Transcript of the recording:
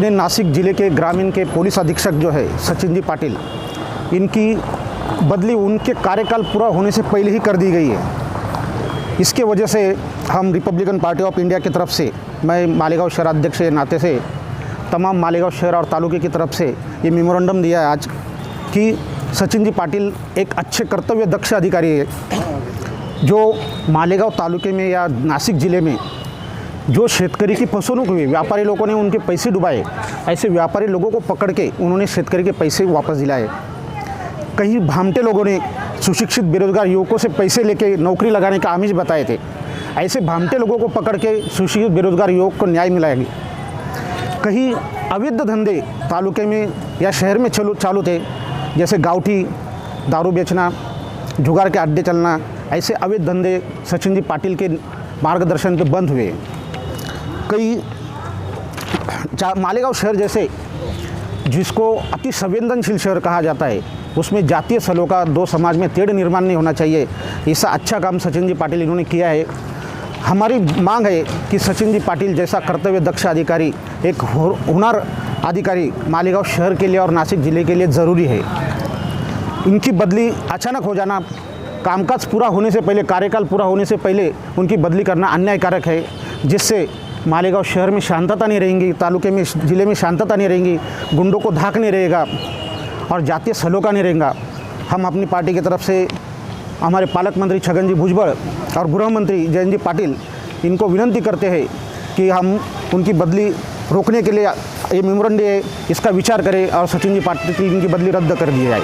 अपने नासिक ज़िले के ग्रामीण के पुलिस अधीक्षक जो है सचिन जी पाटिल, इनकी बदली उनके कार्यकाल पूरा होने से पहले ही कर दी गई है। इसके वजह से हम रिपब्लिकन पार्टी ऑफ इंडिया की तरफ से, मैं मालेगांव शहर अध्यक्ष के नाते से तमाम मालेगांव शहर और तालुके की तरफ से ये मेमोरेंडम दिया है आज कि सचिन जी पाटिल एक अच्छे कर्तव्य दक्ष अधिकारी है, जो मालेगांव तालुके में या नासिक ज़िले में जो शेतकरी की फसवणूक हुई, व्यापारी लोगों ने उनके पैसे डुबाए, ऐसे व्यापारी लोगों को पकड़ के उन्होंने शेतकरी के पैसे वापस दिलाए। कई भामटे लोगों ने सुशिक्षित बेरोजगार युवकों से पैसे लेके नौकरी लगाने का आमिष बताए थे, ऐसे भामटे लोगों को पकड़ के सुशिक्षित बेरोजगार युवक को न्याय मिलाएगी। कहीं अवैध धंधे तालुके में या शहर में चालू थे, जैसे गावठी दारू बेचना, जुगार के अड्डे चलना, ऐसे अवैध धंधे सचिन जी पाटिल के मार्गदर्शन पे बंद हुए। कई मालेगांव शहर जैसे जिसको अति संवेदनशील शहर कहा जाता है, उसमें जातीय सलोखा, दो समाज में तेढ़ निर्माण नहीं होना चाहिए, ऐसा अच्छा काम सचिन जी पाटिल इन्होंने किया है। हमारी मांग है कि सचिन जी पाटिल जैसा कर्तव्य दक्ष अधिकारी, एक हुनर अधिकारी मालेगांव शहर के लिए और नासिक ज़िले के लिए ज़रूरी है। इनकी बदली अचानक हो जाना, कामकाज पूरा होने से पहले, कार्यकाल पूरा होने से पहले उनकी बदली करना अन्यायकारक है, जिससे मालेगांव शहर में शांतता नहीं रहेंगी, तालुके में, ज़िले में शांतता नहीं रहेंगी, गुंडों को धाक नहीं रहेगा और जातीय सलोखा नहीं रहेगा। हम अपनी पार्टी की तरफ से हमारे पालक मंत्री छगन जी भुजबल और गृह मंत्री जयंत जी पाटिल, इनको विनंती करते हैं कि हम उनकी बदली रोकने के लिए ये मेमोरेंडम है, इसका विचार करें और सचिन जी पाटिल की इनकी बदली रद्द कर दी जाए।